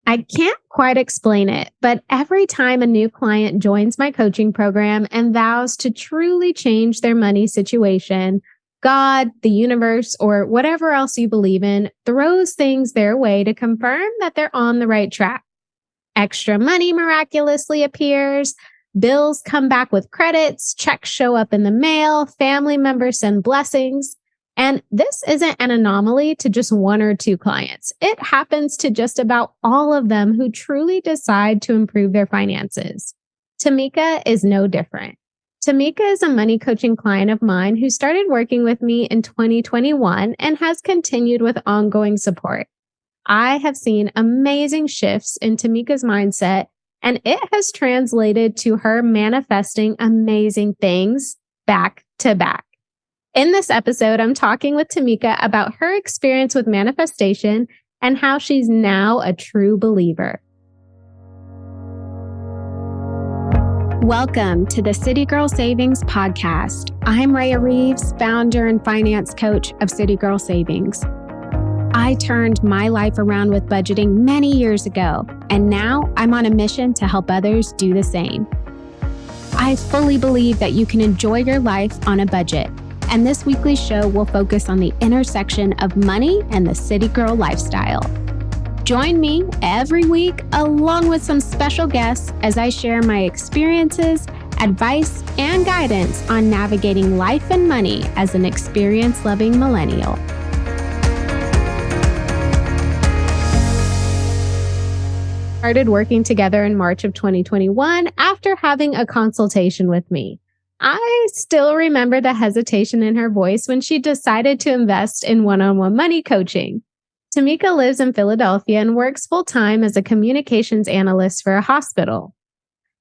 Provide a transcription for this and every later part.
I can't quite explain it, but every time a new client joins my coaching program and vows to truly change their money situation, God, the universe, or whatever else you believe in throws things their way to confirm that they're on the right track. Extra money miraculously appears, bills come back with credits, checks show up in the mail, family members send blessings. And this isn't an anomaly to just one or two clients. It happens to just about all of them who truly decide to improve their finances. Tymika is no different. Tymika is a money coaching client of mine who started working with me in 2021 and has continued with ongoing support. I have seen amazing shifts in Tymika's mindset, and it has translated to her manifesting amazing things back to back. In this episode, I'm talking with Tymika about her experience with manifestation and how she's now a true believer. Welcome to the City Girl Savings Podcast. I'm Raya Reeves, founder and finance coach of City Girl Savings. I turned my life around with budgeting many years ago, and now I'm on a mission to help others do the same. I fully believe that you can enjoy your life on a budget. And this weekly show will focus on the intersection of money and the city girl lifestyle. Join me every week, along with some special guests, as I share my experiences, advice, and guidance on navigating life and money as an experience-loving millennial. Started working together in March of 2021 after having a consultation with me. I still remember the hesitation in her voice when she decided to invest in one-on-one money coaching. Tymika lives in Philadelphia and works full-time as a communications analyst for a hospital.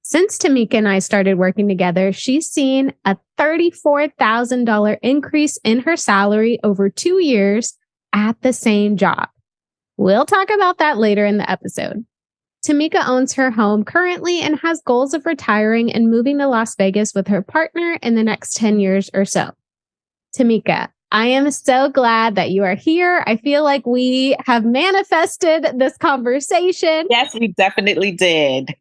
Since Tymika and I started working together, she's seen a $34,000 increase in her salary over 2 years at the same job. We'll talk about that later in the episode. Tymika owns her home currently and has goals of retiring and moving to Las Vegas with her partner in the next 10 years or so. Tymika, I am so glad that you are here. I feel like we have manifested this conversation. Yes, we definitely did.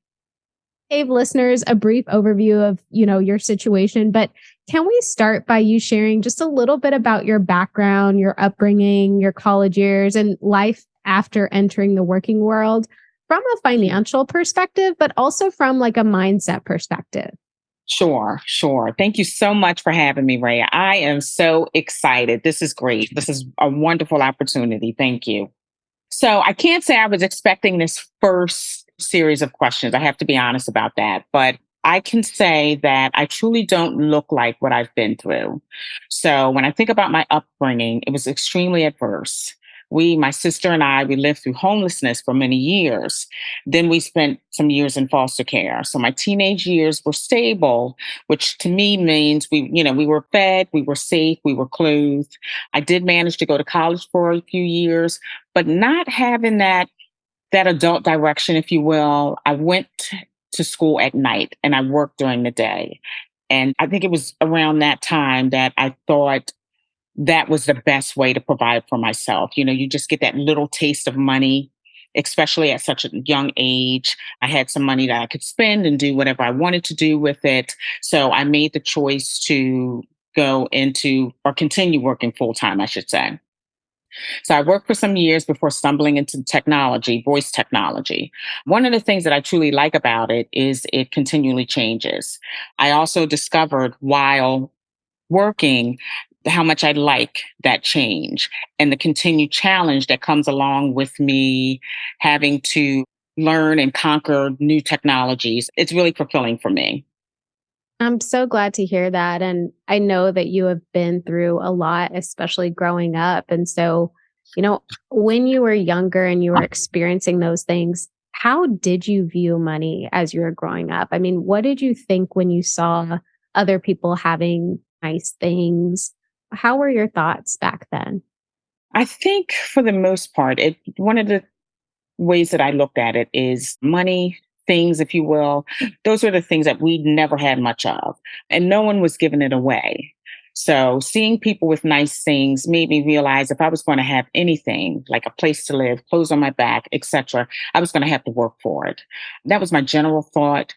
Gave listeners a brief overview of, your situation, but can we start by you sharing just a little bit about your background, your upbringing, your college years, and life after entering the working world? From a financial perspective, but also from like a mindset perspective. Sure. Thank you so much for having me, Raya. I am so excited. This is great. This is a wonderful opportunity. Thank you. So I can't say I was expecting this first series of questions. I have to be honest about that. But I can say that I truly don't look like what I've been through. So when I think about my upbringing, it was extremely adverse. My sister and I, we lived through homelessness for many years. Then we spent some years in foster care. So my teenage years were stable, which to me means we were fed, we were safe, we were clothed. I did manage to go to college for a few years, but not having that adult direction, if you will. I went to school at night and I worked during the day. And I think it was around that time that I thought that was the best way to provide for myself. You just get that little taste of money, especially at such a young age. I had some money that I could spend and do whatever I wanted to do with it. So I made the choice to go into or continue working full time, I should say. So I worked for some years before stumbling into technology, voice technology. One of the things that I truly like about it is it continually changes. I also discovered while working how much I like that change and the continued challenge that comes along with me having to learn and conquer new technologies. It's really fulfilling for me. I'm so glad to hear that. And I know that you have been through a lot, especially growing up. And so, when you were younger and you were experiencing those things, how did you view money as you were growing up? I mean, what did you think when you saw other people having nice things? How were your thoughts back then? I think for the most part, one of the ways that I looked at it is money, things, if you will. Those were the things that we never had much of, and no one was giving it away. So seeing people with nice things made me realize if I was going to have anything like a place to live, clothes on my back, etc., I was going to have to work for it. That was my general thought,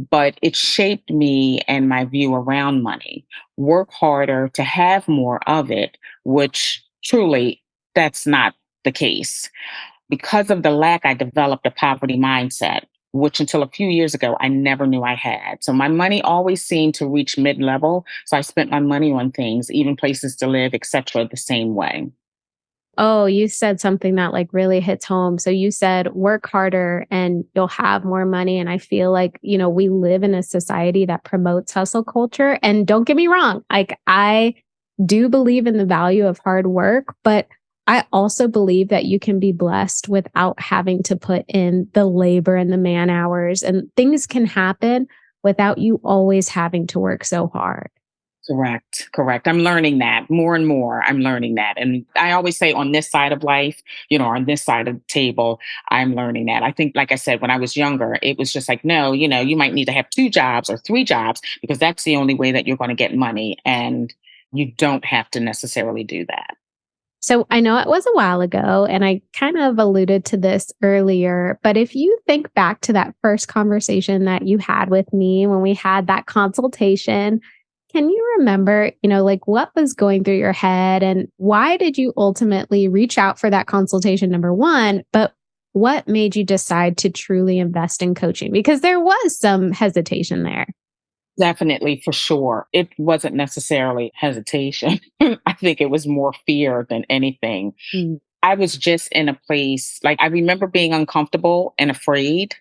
but it shaped me and my view around money. Work harder to have more of it, which truly that's not the case. Because of the lack, I developed a poverty mindset, which until a few years ago, I never knew I had. So my money always seemed to reach mid level. So I spent my money on things, even places to live, etc., the same way. Oh, you said something that like really hits home. So you said work harder and you'll have more money. And I feel like, we live in a society that promotes hustle culture. And don't get me wrong, like I do believe in the value of hard work, but I also believe that you can be blessed without having to put in the labor and the man hours, and things can happen without you always having to work so hard. Correct. Correct. I'm learning that more and more. I'm learning that. And I always say on this side of life, on this side of the table, I'm learning that. I think, like I said, when I was younger, it was just like, no, you might need to have two jobs or three jobs because that's the only way that you're going to get money. And you don't have to necessarily do that. So I know it was a while ago, and I kind of alluded to this earlier, but if you think back to that first conversation that you had with me when we had that consultation, can you remember, like what was going through your head and why did you ultimately reach out for that consultation, number one, but what made you decide to truly invest in coaching? Because there was some hesitation there. Definitely, for sure. It wasn't necessarily hesitation. I think it was more fear than anything. Mm. I was just in a place, like, I remember being uncomfortable and afraid.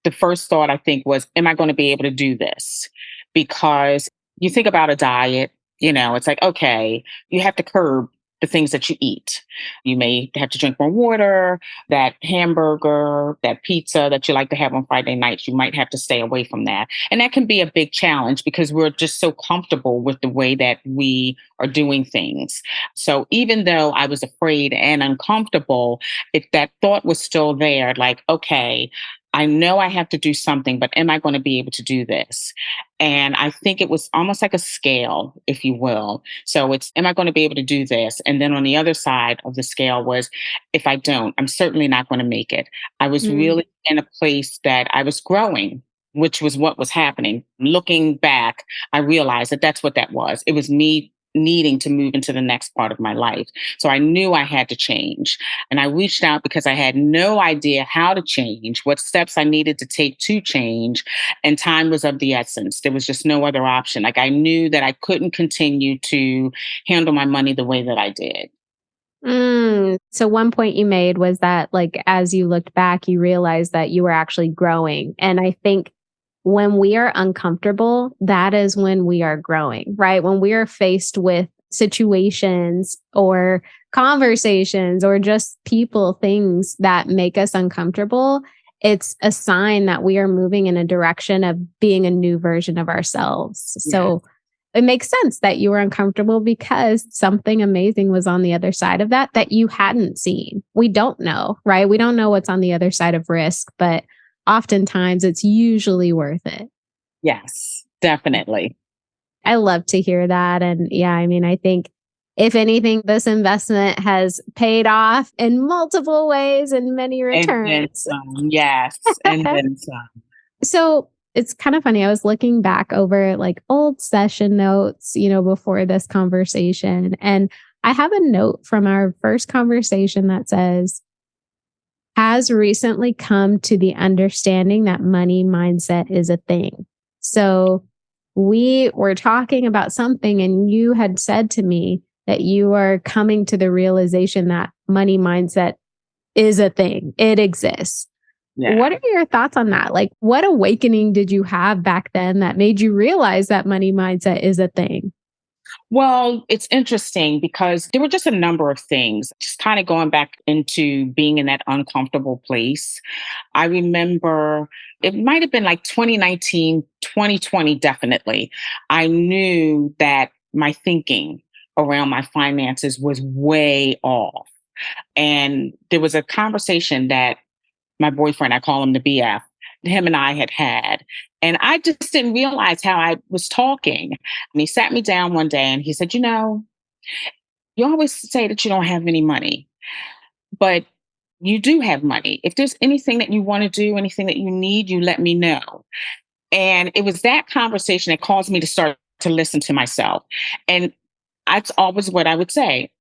The first thought I think was, am I going to be able to do this? Because you think about a diet, it's like, okay, you have to curb the things that you eat. You may have to drink more water, that hamburger, that pizza that you like to have on Friday nights, you might have to stay away from that. And that can be a big challenge because we're just so comfortable with the way that we are doing things. So even though I was afraid and uncomfortable, if that thought was still there, like, okay, I know I have to do something, but am I going to be able to do this? And I think it was almost like a scale, if you will. So it's, am I going to be able to do this? And then on the other side of the scale was, if I don't, I'm certainly not going to make it. I was Mm. really in a place that I was growing, which was what was happening. Looking back, I realized that that's what that was. It was me needing to move into the next part of my life. So I knew I had to change. And I reached out because I had no idea how to change, what steps I needed to take to change. And time was of the essence. There was just no other option. Like I knew that I couldn't continue to handle my money the way that I did. So one point you made was that like as you looked back, you realized that you were actually growing. And I think when we are uncomfortable, that is when we are growing, right? When we are faced with situations or conversations or just people, things that make us uncomfortable, it's a sign that we are moving in a direction of being a new version of ourselves. Yeah. So it makes sense that you were uncomfortable because something amazing was on the other side of that you hadn't seen. We don't know, right? We don't know what's on the other side of risk, but oftentimes it's usually worth it. Yes, definitely. I love to hear that. And yeah, I mean, I think if anything, this investment has paid off in multiple ways and many And then returns. some, yes. And then some. So it's kind of funny. I was looking back over like old session notes, before this conversation. And I have a note from our first conversation that says, has recently come to the understanding that money mindset is a thing. So we were talking about something, and you had said to me that you are coming to the realization that money mindset is a thing, it exists. Yeah. What are your thoughts on that? Like, what awakening did you have back then that made you realize that money mindset is a thing? Well, it's interesting because there were just a number of things, just kind of going back into being in that uncomfortable place. I remember it might have been like 2019, 2020, definitely. I knew that my thinking around my finances was way off. And there was a conversation that my boyfriend, I call him the BF, him and I had had. And I just didn't realize how I was talking. And he sat me down one day and he said, you always say that you don't have any money, but you do have money. If there's anything that you want to do, anything that you need, you let me know. And it was that conversation that caused me to start to listen to myself. And that's always what I would say.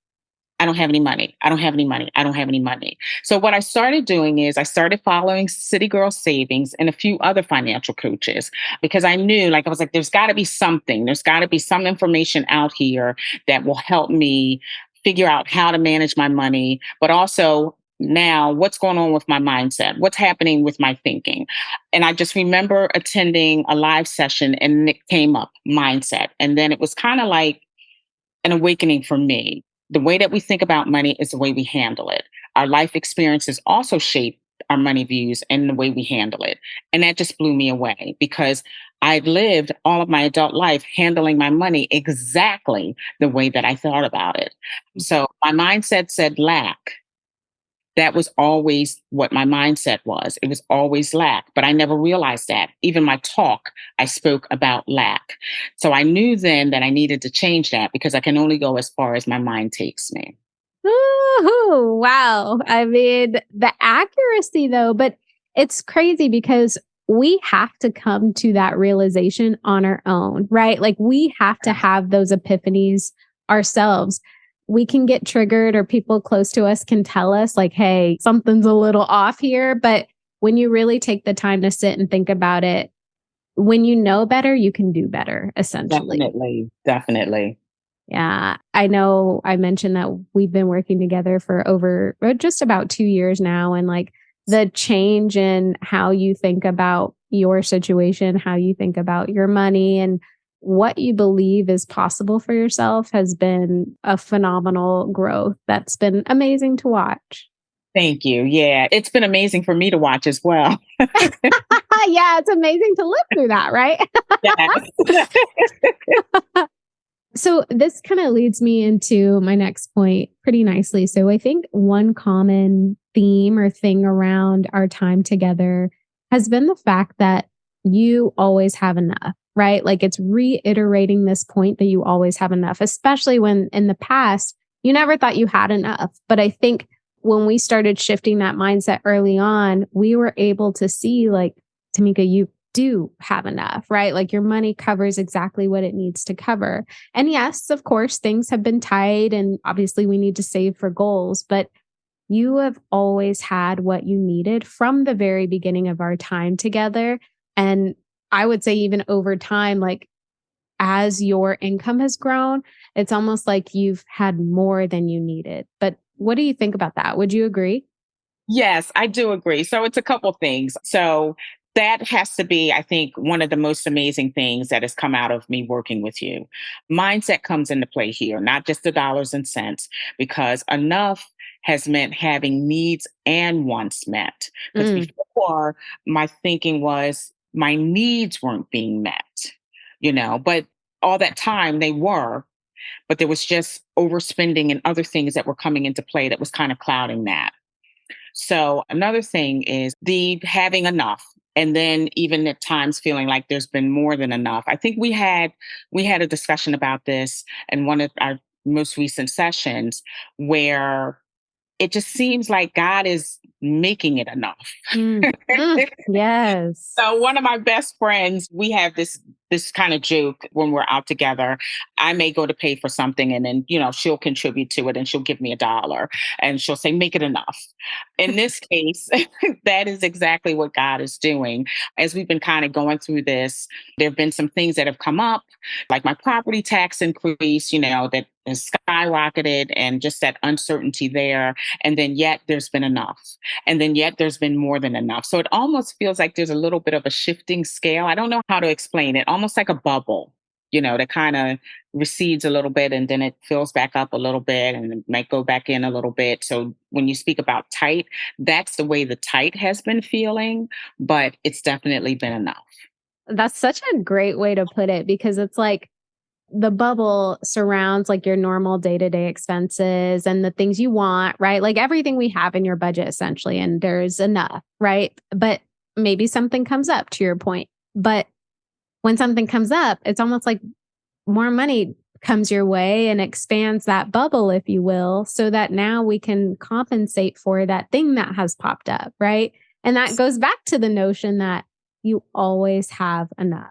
I don't have any money. I don't have any money. I don't have any money. So what I started doing is I started following City Girl Savings and a few other financial coaches because I knew, like, I was like, there's got to be something. There's got to be some information out here that will help me figure out how to manage my money, but also now what's going on with my mindset, what's happening with my thinking. And I just remember attending a live session and it came up mindset. And then it was kind of like an awakening for me. The way that we think about money is the way we handle it. Our life experiences also shape our money views and the way we handle it. And that just blew me away because I lived all of my adult life handling my money exactly the way that I thought about it. So my mindset said lack. That was always what my mindset was. It was always lack, but I never realized that. Even my talk, I spoke about lack. So I knew then that I needed to change that because I can only go as far as my mind takes me. Ooh, wow. I mean, the accuracy though, but it's crazy because we have to come to that realization on our own, right? Like we have to have those epiphanies ourselves. We can get triggered or people close to us can tell us like, hey, something's a little off here. But when you really take the time to sit and think about it, when you know better, you can do better, essentially. Definitely. Definitely. Yeah, I know I mentioned that we've been working together for over just about 2 years now. And like the change in how you think about your situation, how you think about your money, and what you believe is possible for yourself has been a phenomenal growth that's been amazing to watch. Thank you. Yeah, it's been amazing for me to watch as well. Yeah, it's amazing to live through that, right? Yes. So this kind of leads me into my next point pretty nicely. So I think one common theme or thing around our time together has been the fact that you always have enough, right? Like it's reiterating this point that you always have enough, especially when in the past you never thought you had enough. But I think when we started shifting that mindset early on, we were able to see like, Tymika, you do have enough, right? Like your money covers exactly what it needs to cover. And yes, of course, things have been tight and obviously we need to save for goals, but you have always had what you needed from the very beginning of our time together. And I would say even over time, like as your income has grown, it's almost like you've had more than you needed. But what do you think about that? Would you agree? Yes, I do agree. So it's a couple things. So that has to be, I think, one of the most amazing things that has come out of me working with you. Mindset comes into play here, not just the dollars and cents, because enough has meant having needs and wants met. Because Mm, before, my thinking was my needs weren't being met, but all that time they were, but there was just overspending and other things that were coming into play that was kind of clouding that. So another thing is the having enough. And then even at times feeling like there's been more than enough. I think we had a discussion about this in one of our most recent sessions where it just seems like God is making it enough. yes. So one of my best friends, we have this kind of joke when we're out together. I may go to pay for something and then, she'll contribute to it and she'll give me $1 and she'll say, make it enough. In this case, that is exactly what God is doing. As we've been kind of going through this, there have been some things that have come up, like my property tax increase, that has skyrocketed and just that uncertainty there. And then yet there's been enough. And then yet there's been more than enough. So it almost feels like there's a little bit of a shifting scale. I don't know how to explain it, almost like a bubble, that kind of recedes a little bit and then it fills back up a little bit and it might go back in a little bit. So when you speak about tight, that's the way the tight has been feeling, but it's definitely been enough. That's such a great way to put it because it's like the bubble surrounds like your normal day-to-day expenses and the things you want, right? Like everything we have in your budget essentially, and there's enough, right? But maybe something comes up to your point. But when something comes up, it's almost like more money comes your way and expands that bubble, if you will, so that now we can compensate for that thing that has popped up, right? And that goes back to the notion that you always have enough.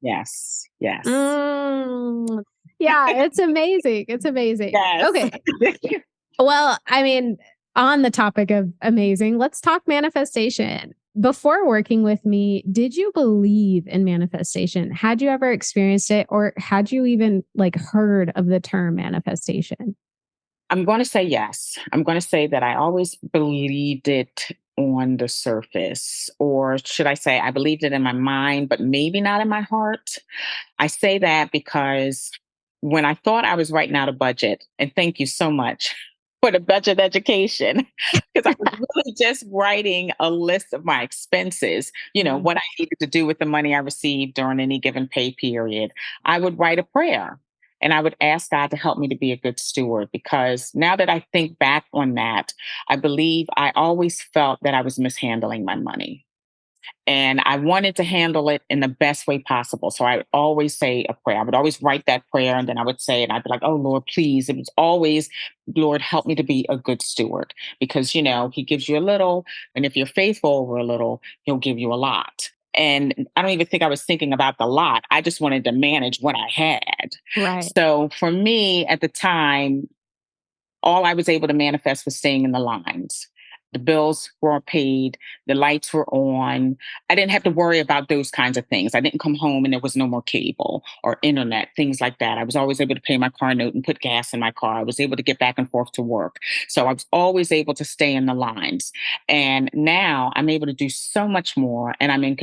Yes. Yes. Mm, yeah, it's amazing. It's amazing. Yes. Okay. Well, I mean, on the topic of amazing, let's talk manifestation. Before working with me, did you believe in manifestation? Had you ever experienced it, or had you even like heard of the term manifestation? I'm going to say yes. I'm going to say that I always believed it on the surface, or should I say, I believed it in my mind, but maybe not in my heart. I say that because when I thought I was writing out a budget, and thank you so much for the budget education, because I was really just writing a list of my expenses, Mhm. what I needed to do with the money I received during any given pay period. I would write a prayer and I would ask God to help me to be a good steward, because now that I think back on that, I believe I always felt that I was mishandling my money. And I wanted to handle it in the best way possible. So I would always say a prayer. I would always write that prayer and then I would say it. I'd be like, oh, Lord, please. It was always, Lord, help me to be a good steward, because, He gives you a little. And if you're faithful over a little, He'll give you a lot. And I don't even think I was thinking about the lot. I just wanted to manage what I had. Right. So for me at the time, all I was able to manifest was staying in the lines. The bills were paid, the lights were on. I didn't have to worry about those kinds of things. I didn't come home and there was no more cable or internet, things like that. I was always able to pay my car note and put gas in my car. I was able to get back and forth to work. So I was always able to stay in the lines. And now I'm able to do so much more and I'm in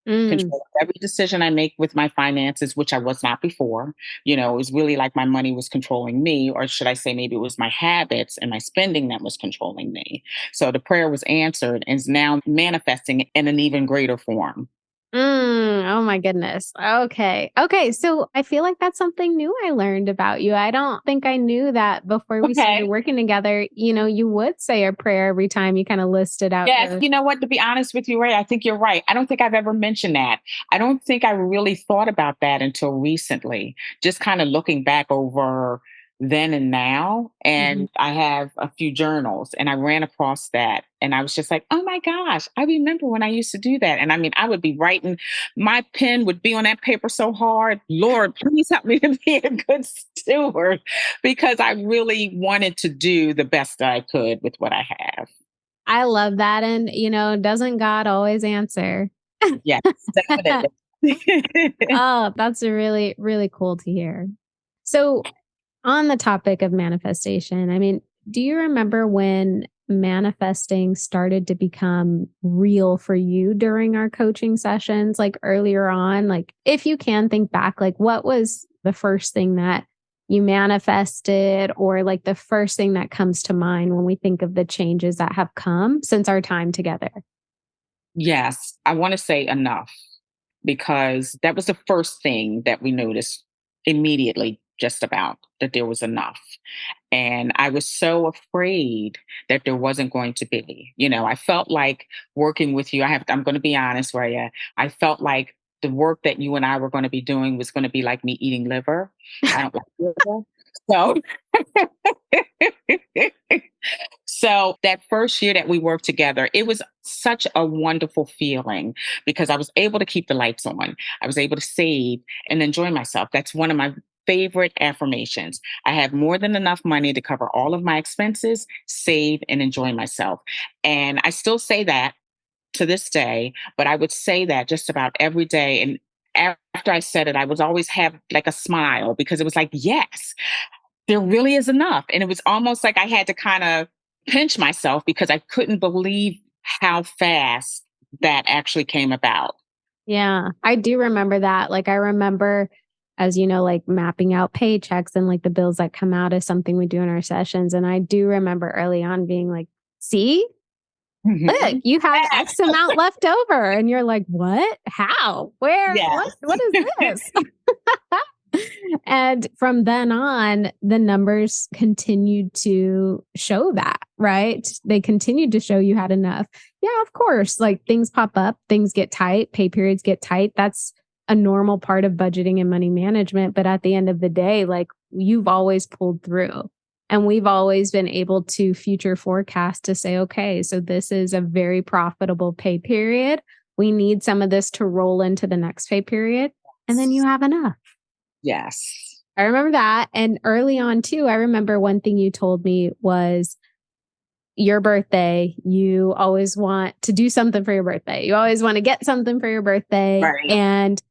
Mm. control every decision I make with my finances, which I was not before. It was really like my money was controlling me, or should I say, maybe it was my habits and my spending that was controlling me. So the prayer was answered and is now manifesting in an even greater form. Oh my goodness. Okay. Okay. So I feel like that's something new I learned about you. I don't think I knew that before we started Okay. working together. You would say a prayer every time you kind of listed out Yes, your. you know what? To be honest with you, Ray, I think you're right. I don't think I've ever mentioned that. I don't think I really thought about that until recently, just kind of looking back over then and now. Mhm. And I have a few journals and I ran across that. And I was just like, oh my gosh, I remember when I used to do that. And I mean, I would be writing, my pen would be on that paper so hard. Lord, please help me to be a good steward, because I really wanted to do the best that I could with what I have. I love that. And, doesn't God always answer? Yes, definitely. Oh, that's a really, really cool to hear. So, on the topic of manifestation, I mean, do you remember when manifesting started to become real for you during our coaching sessions, like earlier on? Like, if you can think back, like, what was the first thing that you manifested, or like the first thing that comes to mind when we think of the changes that have come since our time together? Yes, I wanna say enough, because that was the first thing that we noticed immediately, just about, that there was enough. And I was so afraid that there wasn't going to be. I felt like working with you, I'm gonna be honest, Raya. I felt like the work that you and I were gonna be doing was gonna be like me eating liver. I don't like liver. So So that first year that we worked together, it was such a wonderful feeling, because I was able to keep the lights on. I was able to save and enjoy myself. That's one of my favorite affirmations. I have more than enough money to cover all of my expenses, save, and enjoy myself. And I still say that to this day, but I would say that just about every day. And after I said it, I would always have like a smile, because it was like, yes, there really is enough. And it was almost like I had to kind of pinch myself, because I couldn't believe how fast that actually came about. Yeah, I do remember that. Like, I remember, as like mapping out paychecks and like the bills that come out is something we do in our sessions. And I do remember early on being like, see, look, Mhm. you have Yes. X amount left over. And you're like, what? How? Where? Yes. What is this? And from then on, the numbers continued to show that, right? They continued to show you had enough. Yeah, of course, like things pop up, things get tight, pay periods get tight. That's a normal part of budgeting and money management. But at the end of the day, like you've always pulled through. And we've always been able to future forecast to say, okay, so this is a very profitable pay period. We need some of this to roll into the next pay period. And then you have enough. Yes. I remember that. And early on too, I remember one thing you told me was your birthday. You always want to do something for your birthday. You always want to get something for your birthday. Right. And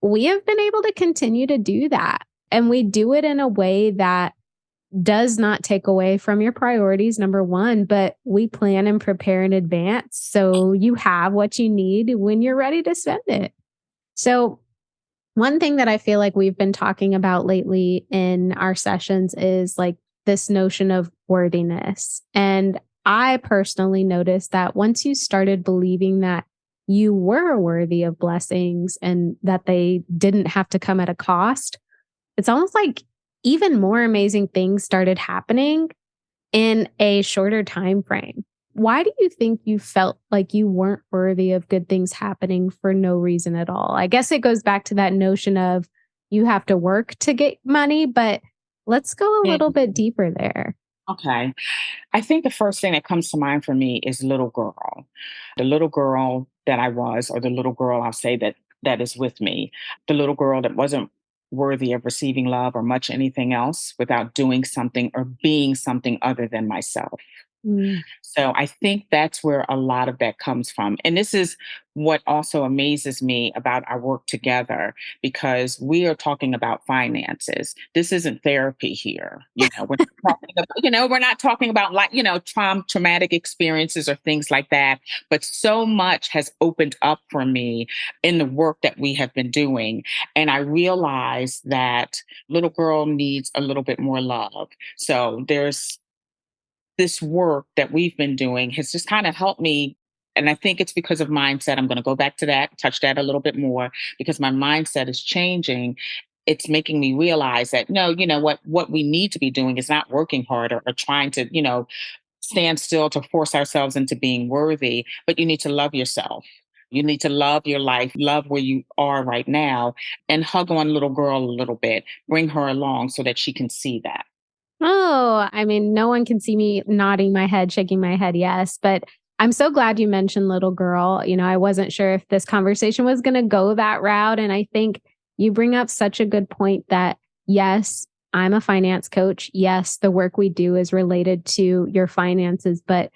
we have been able to continue to do that. And we do it in a way that does not take away from your priorities, number one, but we plan and prepare in advance. So you have what you need when you're ready to spend it. So one thing that I feel like we've been talking about lately in our sessions is like this notion of worthiness. And I personally noticed that once you started believing that you were worthy of blessings and that they didn't have to come at a cost, it's almost like even more amazing things started happening in a shorter time frame. Why do you think you felt like you weren't worthy of good things happening for no reason at all? I guess it goes back to that notion of you have to work to get money, but let's go a little bit deeper there. Okay. I think the first thing that comes to mind for me is little girl. The little girl that I was, or the little girl I'll say that is with me, the little girl that wasn't worthy of receiving love or much anything else without doing something or being something other than myself. Mm. So I think that's where a lot of that comes from. And this is what also amazes me about our work together, because we are talking about finances. This isn't therapy here. We're not talking about like, traumatic experiences or things like that. But so much has opened up for me in the work that we have been doing. And I realize that little girl needs a little bit more love. So there's this work that we've been doing has just kind of helped me. And I think it's because of mindset. I'm going to go back to that, touch that a little bit more, because my mindset is changing. It's making me realize that, no, what we need to be doing is not working harder or trying to, stand still to force ourselves into being worthy, but you need to love yourself. You need to love your life, love where you are right now, and hug on little girl a little bit, bring her along so that she can see that. Oh, I mean, no one can see me nodding my head, shaking my head, yes. But I'm so glad you mentioned little girl. I wasn't sure if this conversation was going to go that route. And I think you bring up such a good point that, yes, I'm a finance coach. Yes, the work we do is related to your finances, but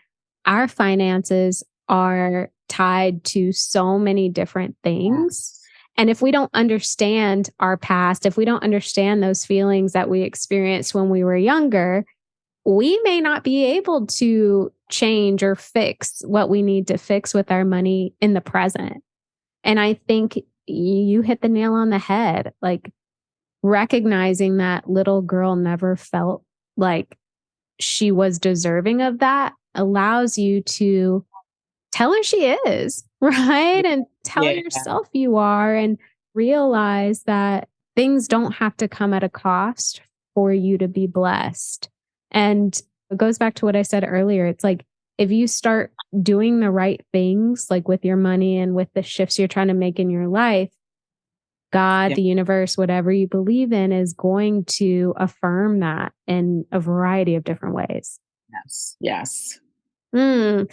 our finances are tied to so many different things. And if we don't understand our past, if we don't understand those feelings that we experienced when we were younger, we may not be able to change or fix what we need to fix with our money in the present. And I think you hit the nail on the head, like recognizing that little girl never felt like she was deserving of that allows you to tell her she is, right? And tell yourself you are, and realize that things don't have to come at a cost for you to be blessed. And it goes back to what I said earlier. It's like, if you start doing the right things, like with your money and with the shifts you're trying to make in your life, God, the universe, whatever you believe in, is going to affirm that in a variety of different ways. Yes. Yes. And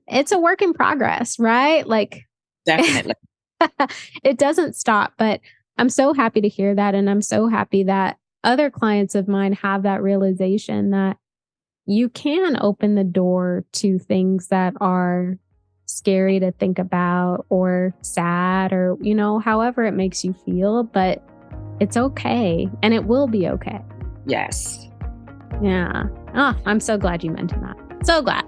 it's a work in progress, right? Like, definitely. It doesn't stop, but I'm so happy to hear that. And I'm so happy that other clients of mine have that realization that you can open the door to things that are scary to think about or sad or, however it makes you feel, but it's okay. And it will be okay. Yes. Yeah. Oh, I'm so glad you mentioned that. So glad.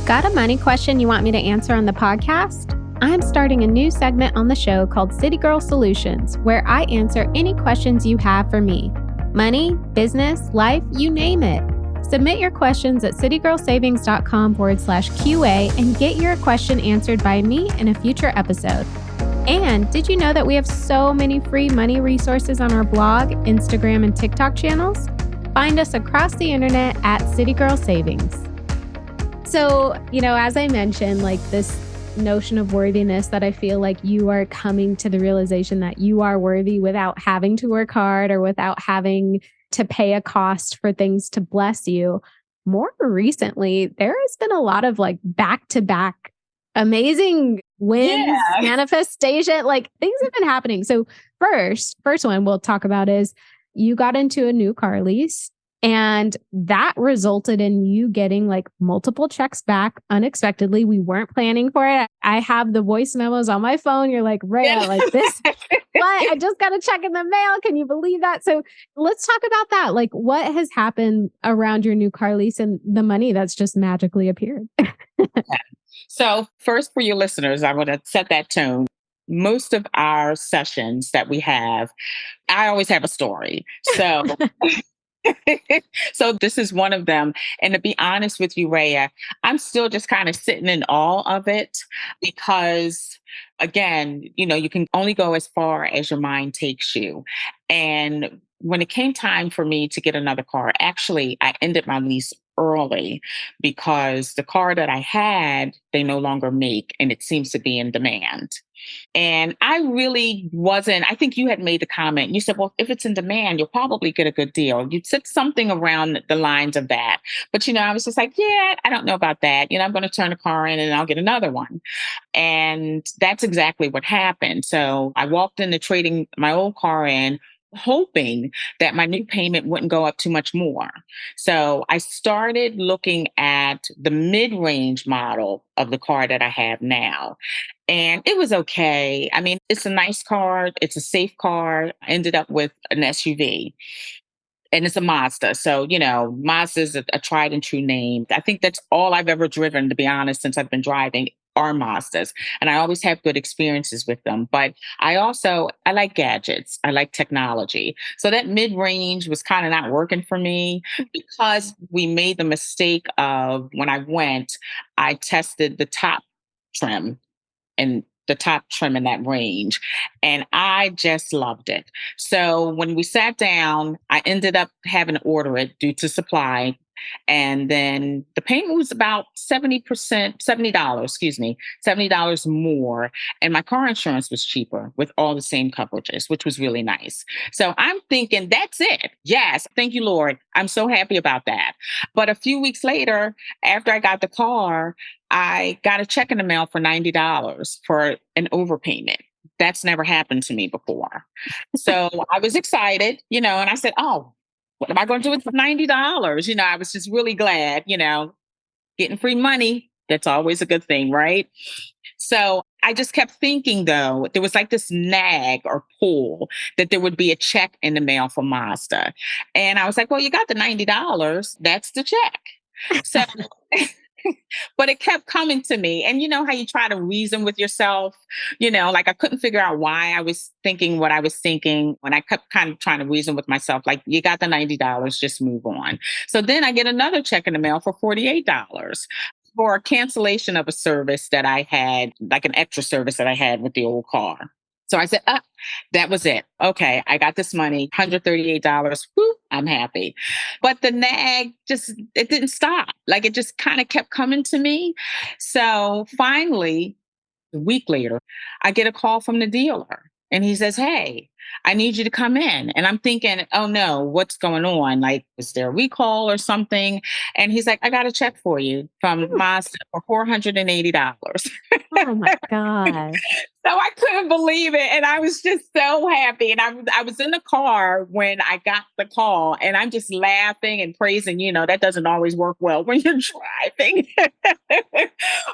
Got a money question you want me to answer on the podcast? I'm starting a new segment on the show called City Girl Solutions, where I answer any questions you have for me. Money, business, life, you name it. Submit your questions at citygirlsavings.com/QA and get your question answered by me in a future episode. And did you know that we have so many free money resources on our blog, Instagram, and TikTok channels? Find us across the internet at City Girl Savings. So, as I mentioned, like this notion of worthiness, that I feel like you are coming to the realization that you are worthy without having to work hard or without having to pay a cost for things to bless you. More recently, there has been a lot of like back-to-back amazing wins, Yeah. manifestation, like things have been happening. So first one we'll talk about is you got into a new car lease, and that resulted in you getting like multiple checks back unexpectedly. We weren't planning for it. I have the voice memos on my phone. You're like, Rhea, like this, what? I just got a check in the mail. Can you believe that? So let's talk about that. Like what has happened around your new car lease and the money that's just magically appeared? So, first, for your listeners, I want to set that tone. Most of our sessions that we have, I always have a story. So, so this is one of them. And to be honest with you, Rhea, I'm still just kind of sitting in awe of it because, again, you can only go as far as your mind takes you. And when it came time for me to get another car, actually, I ended my lease early because the car that I had, they no longer make, and it seems to be in demand. And I really wasn't, I think you had made the comment. You said, well, if it's in demand, you'll probably get a good deal. You said something around the lines of that. But, I was just like, yeah, I don't know about that. I'm going to turn the car in and I'll get another one. And that's exactly what happened. So I walked into trading my old car in, hoping that my new payment wouldn't go up too much more. So I started looking at the mid range model of the car that I have now. And it was okay. I mean, it's a nice car, it's a safe car. I ended up with an SUV. And it's a Mazda. So, Mazda's a tried and true name. I think that's all I've ever driven, to be honest, since I've been driving are Mazdas. And I always have good experiences with them. But I like gadgets. I like technology. So that mid range was kind of not working for me because we made the mistake of when I went, I tested the top trim and the top trim in that range. And I just loved it. So when we sat down, I ended up having to order it due to supply. And then the payment was about 70%, $70, excuse me, $70 more. And my car insurance was cheaper with all the same coverages, which was really nice. So I'm thinking, that's it. Yes. Thank you, Lord. I'm so happy about that. But a few weeks later, after I got the car, I got a check in the mail for $90 for an overpayment. That's never happened to me before. So I was excited, and I said, oh, what am I going to do with $90? I was just really glad, getting free money. That's always a good thing, right? So I just kept thinking, though, there was like this nag or pull that there would be a check in the mail for Mazda. And I was like, well, you got the $90. That's the check. So but it kept coming to me. And you know how you try to reason with yourself, like I couldn't figure out why I was thinking what I was thinking when I kept kind of trying to reason with myself, like, you got the $90, just move on. So then I get another check in the mail for $48 for a cancellation of a service that I had, like an extra service that I had with the old car. So I said, that was it. Okay, I got this money, $138. Whew, I'm happy. But the nag it didn't stop. Like it just kind of kept coming to me. So finally, a week later, I get a call from the dealer and he says, hey, I need you to come in. And I'm thinking, oh no, what's going on? Like, is there a recall or something? And he's like, I got a check for you from Mazda for $480. Oh my gosh. So I couldn't believe it. And I was just so happy. And I was in the car when I got the call and I'm just laughing and praising, that doesn't always work well when you're driving.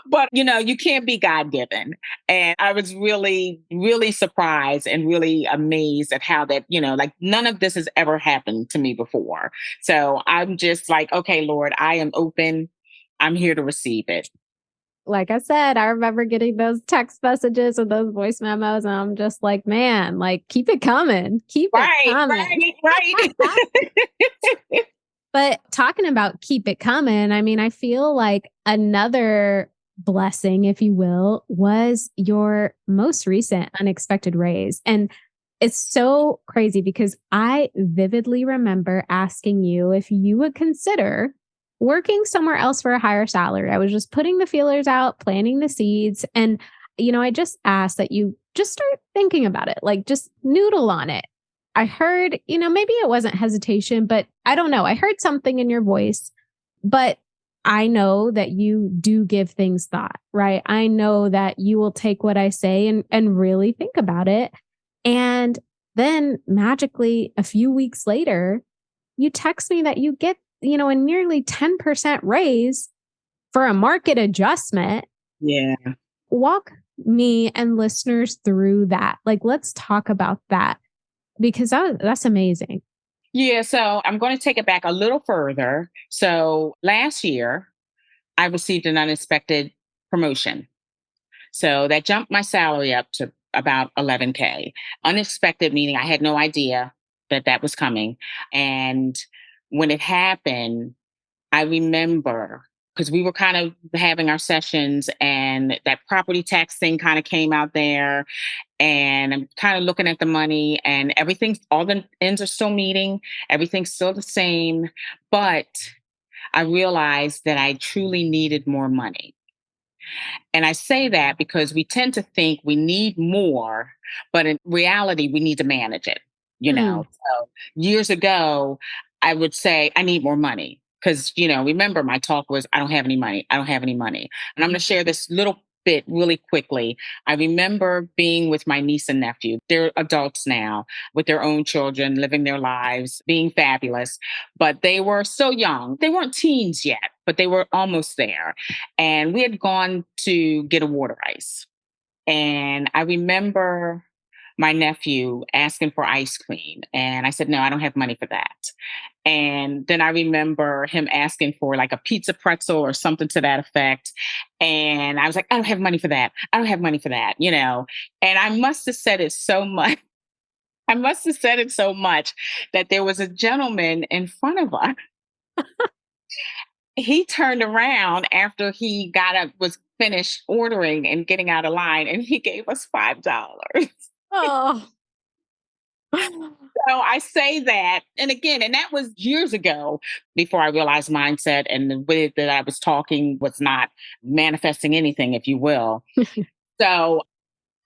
But, you can't be God given. And I was really, really surprised and really amazed at how that, like none of this has ever happened to me before. So I'm just like, okay, Lord, I am open. I'm here to receive it. Like I said, I remember getting those text messages and those voice memos, and I'm just like, man, like keep it coming. Keep it coming. Right. But talking about keep it coming, I mean, I feel like another blessing, if you will, was your most recent unexpected raise. And it's so crazy because I vividly remember asking you if you would consider working somewhere else for a higher salary. I was just putting the feelers out, planting the seeds. And, I just asked that you just start thinking about it, like just noodle on it. I heard, maybe it wasn't hesitation, but I don't know. I heard something in your voice, but I know that you do give things thought, right? I know that you will take what I say and really think about it. And then magically, a few weeks later, you text me that you get, a nearly 10% raise for a market adjustment. Yeah. Walk me and listeners through that. Like, let's talk about that because that's amazing. Yeah. So I'm going to take it back a little further. So last year, I received an unexpected promotion. So that jumped my salary up to about 11K. Unexpected meaning I had no idea that that was coming. And when it happened, I remember because we were kind of having our sessions and that property tax thing kind of came out there. And I'm kind of looking at the money and everything's, all the ends are still meeting, everything's still the same. But I realized that I truly needed more money. And I say that because we tend to think we need more, but in reality, we need to manage it. Mm, So years ago, I would say, I need more money. Because, remember my talk was, I don't have any money. I don't have any money. And I'm going to share this little bit really quickly. I remember being with my niece and nephew. They're adults now with their own children, living their lives, being fabulous. But they were so young. They weren't teens yet, but they were almost there. And we had gone to get a water ice. And I remember my nephew asking for ice cream. And I said, no, I don't have money for that. And then I remember him asking for like a pizza pretzel or something to that effect. And I was like, I don't have money for that. I don't have money for that. And I must have said it so much. I must have said it so much that there was a gentleman in front of us. He turned around after he got up, was finished ordering and getting out of line, and he gave us $5. oh, So I say that, and again, and that was years ago before I realized mindset and the way that I was talking was not manifesting anything, if you will. So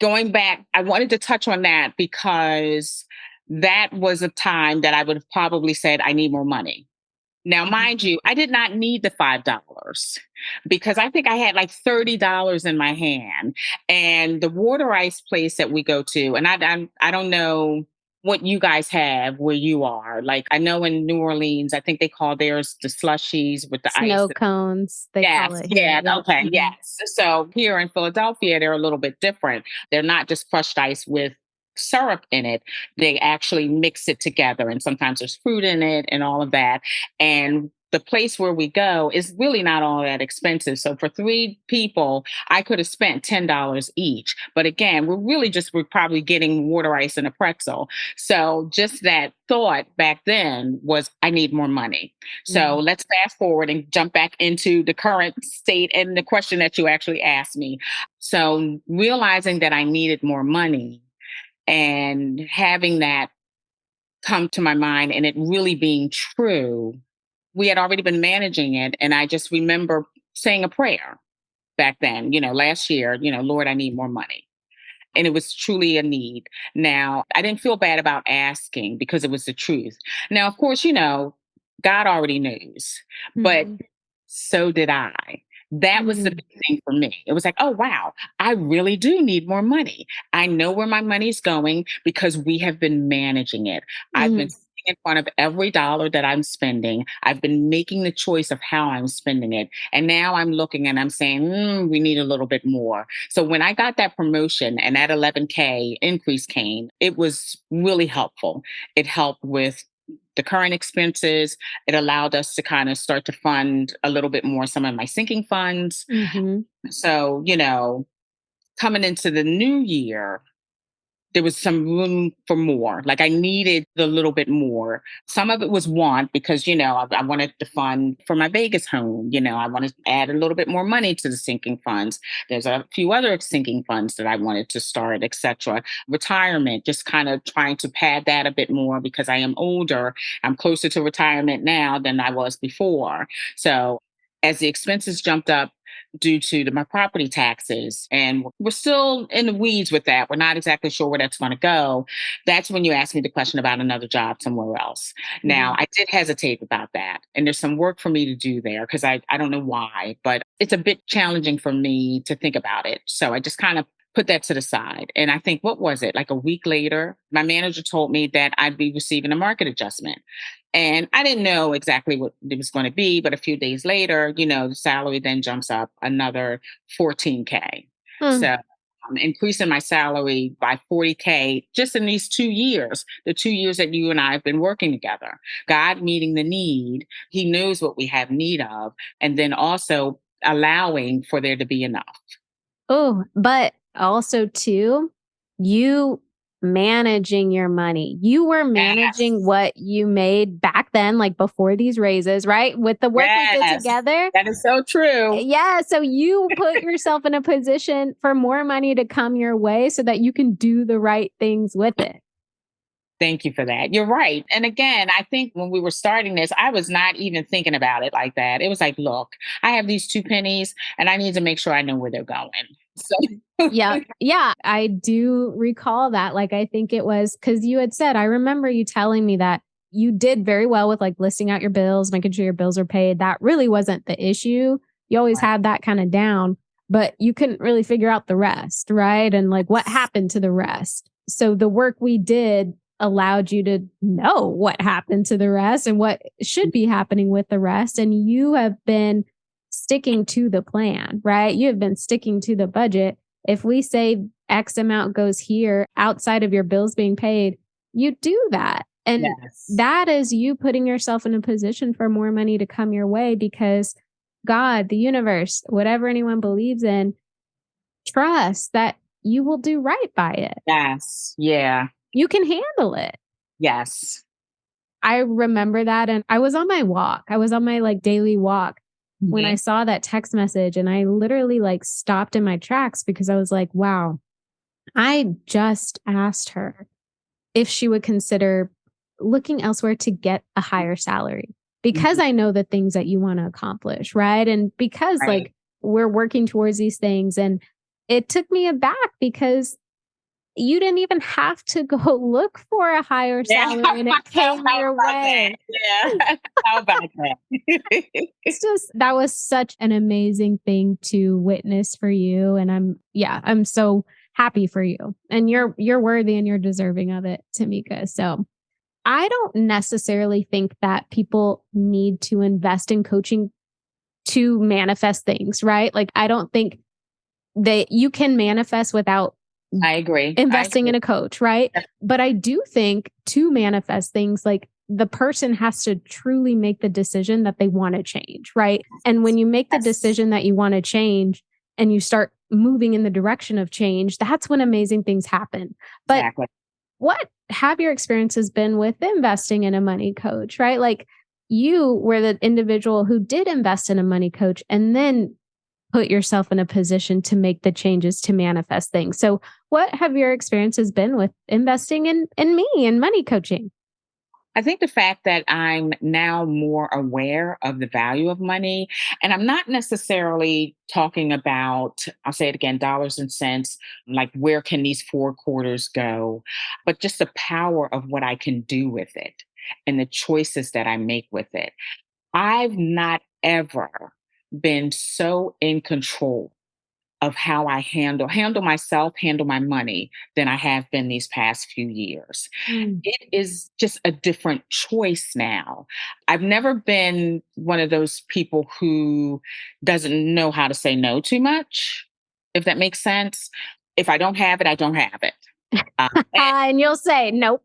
going back, I wanted to touch on that because that was a time that I would have probably said, I need more money. Now, mind you, I did not need the $5 because I think I had like $30 in my hand. And the water ice place that we go to, and I don't know what you guys have where you are. Like, I know in New Orleans, I think they call theirs the slushies with the ice. snow cones, they call Yes, it here. yeah, Yep. okay, Mhm. yes. So here in Philadelphia, they're a little bit different. They're not just crushed ice with syrup in it. They actually mix it together, and sometimes there's fruit in it and all of that. And the place where we go is really not all that expensive. So for three people, I could have spent $10 each. But again, we're probably getting water ice and a pretzel. So just that thought back then was, I need more money. So Mm. let's fast forward and jump back into the current state and the question that you actually asked me. So realizing that I needed more money and having that come to my mind and it really being true, we had already been managing it. And I just remember saying a prayer back then, last year, Lord, I need more money. And it was truly a need. Now, I didn't feel bad about asking because it was the truth. Now, of course, God already knows, but Mhm. so did I. That was the Mhm. big thing for me. It was like, oh, wow, I really do need more money. I know where my money's going because we have been managing it. I've been Mhm. sitting in front of every dollar that I'm spending. I've been making the choice of how I'm spending it. And now I'm looking and I'm saying, we need a little bit more. So when I got that promotion and that 11K increase came, it was really helpful. It helped with the current expenses. It allowed us to kind of start to fund a little bit more some of my sinking funds. Mhm. So, coming into the new year, there was some room for more. Like I needed a little bit more. Some of it was want because, I wanted to fund for my Vegas home. I wanted to add a little bit more money to the sinking funds. There's a few other sinking funds that I wanted to start, etc. Retirement, just kind of trying to pad that a bit more because I am older. I'm closer to retirement now than I was before. So as the expenses jumped up, due to my property taxes. And we're still in the weeds with that. We're not exactly sure where that's going to go. That's when you asked me the question about another job somewhere else. Now, I did hesitate about that. And there's some work for me to do there because I don't know why, but it's a bit challenging for me to think about it. So I just kind of put that to the side. And I think, what was it? Like a week later, my manager told me that I'd be receiving a market adjustment. And I didn't know exactly what it was going to be, but a few days later, the salary then jumps up another 14K. Hmm. So I'm increasing my salary by 40K just in these 2 years, the 2 years that you and I have been working together. God meeting the need. He knows what we have need of. And then also allowing for there to be enough. Oh, but also too, you managing your money. You were managing Yes. what you made back then, like before these raises, right? With the work we did Yes. together. That is so true. Yeah. So you put yourself in a position for more money to come your way so that you can do the right things with it. Thank you for that. You're right. And again, I think when we were starting this, I was not even thinking about it like that. It was like, look, I have these 2 pennies and I need to make sure I know where they're going. So, Yeah. Yeah. I do recall that. Like, I think it was because you had said, I remember you telling me that you did very well with like listing out your bills, making sure your bills are paid. That really wasn't the issue. You always had that kind of down, but you couldn't really figure out the rest. Right. And like what happened to the rest. So the work we did allowed you to know what happened to the rest and what should be happening with the rest. And you have been sticking to the plan, right? You have been sticking to the budget. If we say X amount goes here outside of your bills being paid, you do that. And yes. that is you putting yourself in a position for more money to come your way because God, the universe, whatever anyone believes in, trust that you will do right by it. Yes. Yeah. You can handle it. Yes. I remember that. And I was on my walk. I was on my like daily walk when I saw that text message and I literally like stopped in my tracks because I was like, wow, I just asked her if she would consider looking elsewhere to get a higher salary because I know the things that you want to accomplish, right? And because Right. like we're working towards these things and it took me aback because you didn't even have to go look for a higher Yeah. salary and it came How your about way. that? Yeah. How about that? It's just that was such an amazing thing to witness for you. And I'm so happy for you. And you're worthy and you're deserving of it, Tymika. So I don't necessarily think that people need to invest in coaching to manifest things, right? Like I don't think that you can manifest without I agree. investing in a coach, right? But I do think to manifest things, like the person has to truly make the decision that they want to change, right? And when you make the decision that you want to change and you start moving in the direction of change, that's when amazing things happen. But Exactly. what have your experiences been with investing in a money coach, right? Like you were the individual who did invest in a money coach and then put yourself in a position to make the changes to manifest things. So what have your experiences been with investing in me and money coaching? I think the fact that I'm now more aware of the value of money, and I'm not necessarily talking about, I'll say it again, dollars and cents, like where can these 4 quarters go, but just the power of what I can do with it and the choices that I make with it. I've not ever been so in control of how I handle myself, handle my money than I have been these past few years. Mm. It is just a different choice now. I've never been one of those people who doesn't know how to say no too much, if that makes sense. If I don't have it, I don't have it. And And you'll say, nope.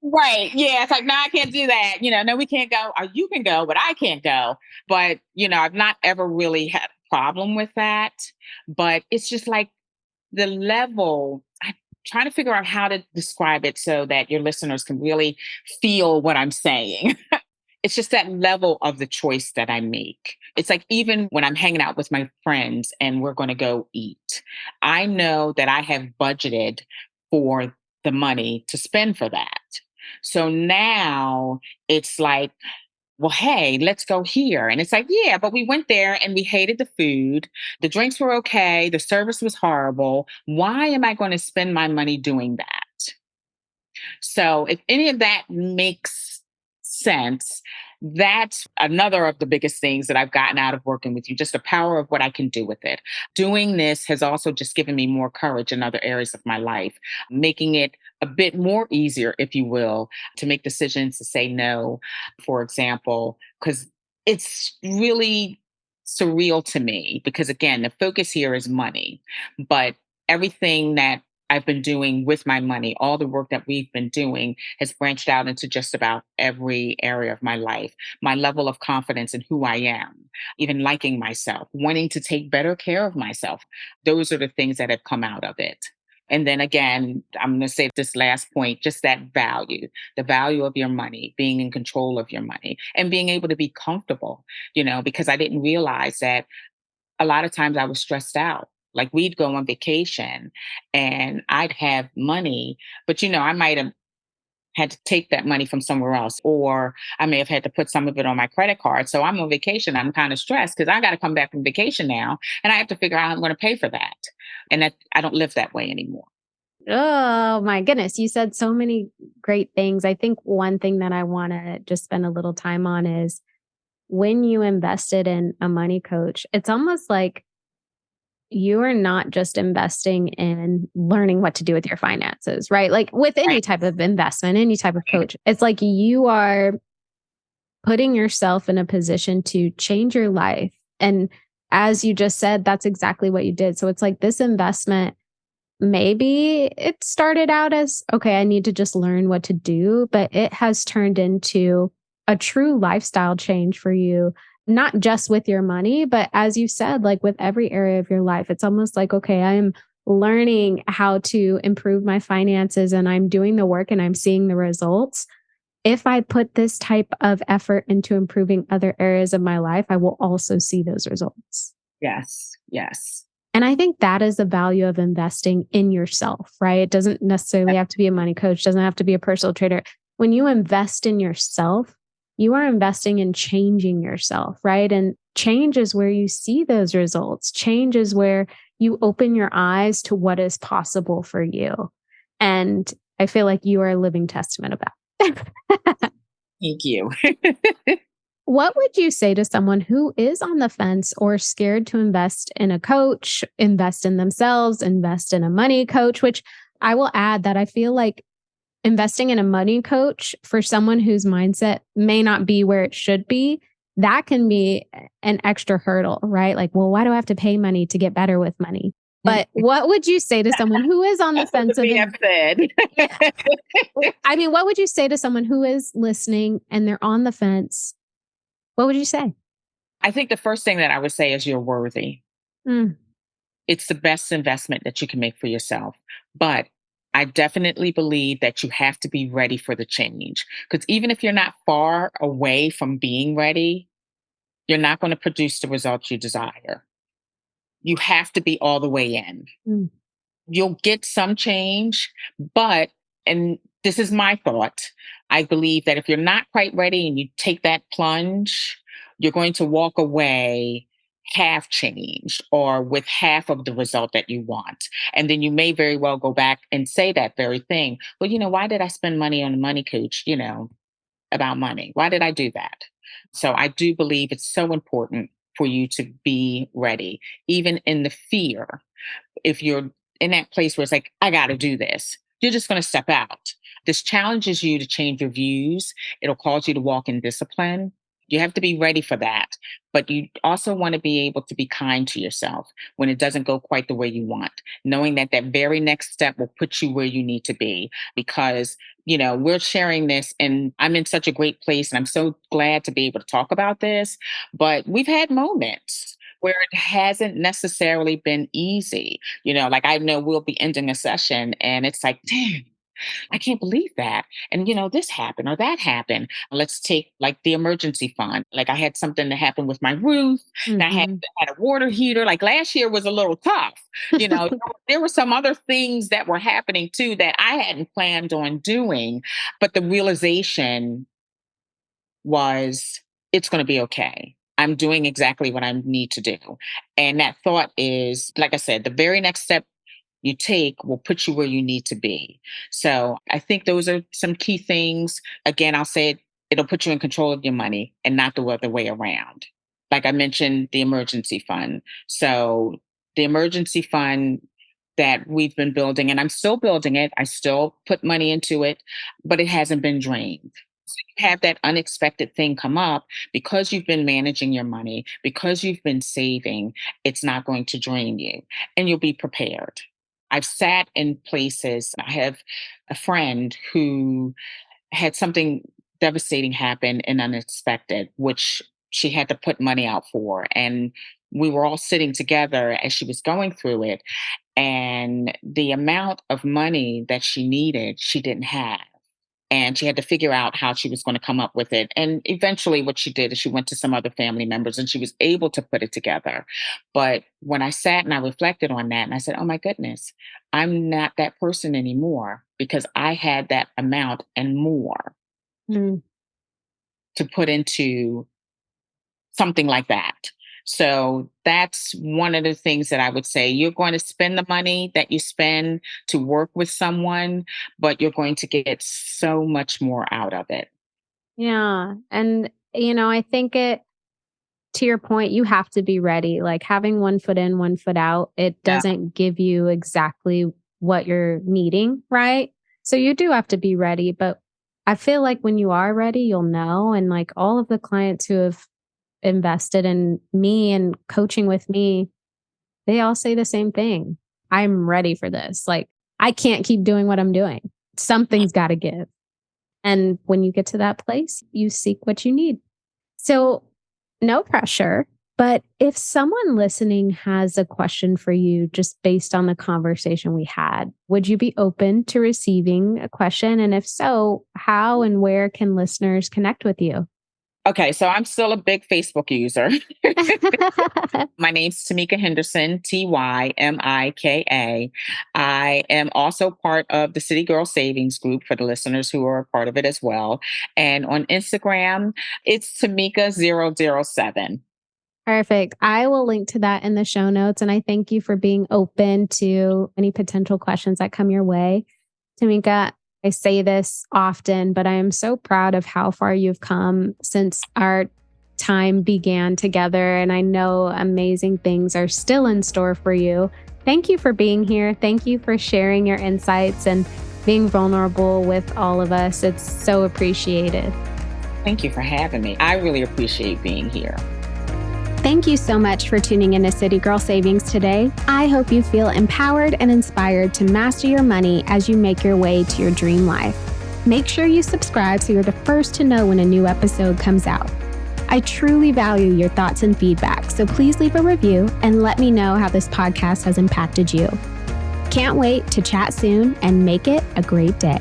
right. Yeah. It's like, no, I can't do that. No, we can't go. Or you can go, but I can't go. But, I've not ever really had a problem with that. But it's just like the level. trying to figure out how to describe it so that your listeners can really feel what I'm saying. It's just that level of the choice that I make. It's like even when I'm hanging out with my friends and we're going to go eat, I know that I have budgeted for the money to spend for that. So now it's like, well, hey, let's go here. And it's like, yeah, but we went there and we hated the food. The drinks were okay. The service was horrible. Why am I going to spend my money doing that? So if any of that makes sense, that's another of the biggest things that I've gotten out of working with you, just the power of what I can do with it. Doing this has also just given me more courage in other areas of my life, making it a bit more easier, if you will, to make decisions to say no, for example, because it's really surreal to me because again, the focus here is money, but everything that I've been doing with my money, all the work that we've been doing has branched out into just about every area of my life. My level of confidence in who I am, even liking myself, wanting to take better care of myself. Those are the things that have come out of it. And then again, I'm going to say this last point, just that value, the value of your money, being in control of your money and being able to be comfortable, because I didn't realize that a lot of times I was stressed out. Like we'd go on vacation and I'd have money, but I might have had to take that money from somewhere else, or I may have had to put some of it on my credit card. So I'm on vacation. I'm kind of stressed because I got to come back from vacation now and I have to figure out how I'm going to pay for that. And that I don't live that way anymore. Oh my goodness. You said so many great things. I think one thing that I want to just spend a little time on is when you invested in a money coach, it's almost like you are not just investing in learning what to do with your finances, right? Like with any Right. type of investment, any type of coach, it's like you are putting yourself in a position to change your life. And as you just said, that's exactly what you did. So it's like this investment, maybe it started out as, okay, I need to just learn what to do, but it has turned into a true lifestyle change for you, not just with your money, but as you said, like with every area of your life. It's almost like, okay, I am learning how to improve my finances and I'm doing the work and I'm seeing the results. If I put this type of effort into improving other areas of my life, I will also see those results. Yes. Yes. And I think that is the value of investing in yourself, right? It doesn't necessarily have to be a money coach, doesn't have to be a personal trainer. When you invest in yourself, you are investing in changing yourself, right? And change is where you see those results. Change is where you open your eyes to what is possible for you. And I feel like you are a living testament of that. Thank you. What would you say to someone who is on the fence or scared to invest in a coach, invest in themselves, invest in a money coach? Which I will add that I feel like investing in a money coach for someone whose mindset may not be where it should be, that can be an extra hurdle, right? Like, well, why do I have to pay money to get better with money? But what would you say to someone who is on the fence of I've said. I mean, what would you say to someone who is listening and they're on the fence? What would you say? I think the first thing that I would say is you're worthy. Mm, It's the best investment that you can make for yourself. But I definitely believe that you have to be ready for the change. Because even if you're not far away from being ready, you're not going to produce the results you desire. You have to be all the way in. mm, You'll get some change, but, and this is my thought, I believe that if you're not quite ready and you take that plunge, you're going to walk away half changed or with half of the result that you want. And then you may very well go back and say that very thing. Well, why did I spend money on a money coach, about money? Why did I do that? So I do believe it's so important for you to be ready, even in the fear. If you're in that place where it's like, I got to do this, you're just going to step out. This challenges you to change your views. It'll cause you to walk in discipline. You have to be ready for that. But you also want to be able to be kind to yourself when it doesn't go quite the way you want, knowing that that very next step will put you where you need to be. Because, we're sharing this and I'm in such a great place and I'm so glad to be able to talk about this. But we've had moments where it hasn't necessarily been easy. Like I know we'll be ending a session and it's like, damn, I can't believe that. And this happened or that happened. Let's take like the emergency fund. Like I had something that happened with my roof. And I had, Mhm. had a water heater. Like last year was a little tough. There were some other things that were happening too that I hadn't planned on doing. But the realization was it's going to be okay. I'm doing exactly what I need to do. And that thought is, like I said, the very next step you take will put you where you need to be. So I think those are some key things. Again, I'll say it'll put you in control of your money and not the other way around. Like I mentioned, the emergency fund. So the emergency fund that we've been building, and I'm still building it, I still put money into it, but it hasn't been drained. So you have that unexpected thing come up because you've been managing your money, because you've been saving, it's not going to drain you and you'll be prepared. I've sat in places. I have a friend who had something devastating happen and unexpected, which she had to put money out for. And we were all sitting together as she was going through it. And the amount of money that she needed, she didn't have. And she had to figure out how she was going to come up with it. And eventually, what she did is she went to some other family members and she was able to put it together. But when I sat and I reflected on that, and I said, oh my goodness, I'm not that person anymore because I had that amount and more Mm. to put into something like that. So that's one of the things that I would say. You're going to spend the money that you spend to work with someone, but you're going to get so much more out of it. Yeah. And, I think to your point, you have to be ready. Like having one foot in, one foot out, it Yeah. doesn't give you exactly what you're needing, right? So you do have to be ready. But I feel like when you are ready, you'll know. And like all of the clients who have invested in me and coaching with me, they all say the same thing. I'm ready for this. Like I can't keep doing what I'm doing. Something's got to give. And when you get to that place, you seek what you need. So, no pressure. But if someone listening has a question for you just based on the conversation we had, would you be open to receiving a question? And if so, how and where can listeners connect with you? Okay, so I'm still a big Facebook user. My name's Tymika Henderson, Tymika. I am also part of the City Girl Savings Group for the listeners who are a part of it as well. And on Instagram, it's Tymika007. Perfect. I will link to that in the show notes. And I thank you for being open to any potential questions that come your way. Tymika, I say this often, but I am so proud of how far you've come since our time began together. And I know amazing things are still in store for you. Thank you for being here. Thank you for sharing your insights and being vulnerable with all of us. It's so appreciated. Thank you for having me. I really appreciate being here. Thank you so much for tuning into City Girl Savings today. I hope you feel empowered and inspired to master your money as you make your way to your dream life. Make sure you subscribe so you're the first to know when a new episode comes out. I truly value your thoughts and feedback, so please leave a review and let me know how this podcast has impacted you. Can't wait to chat soon and make it a great day.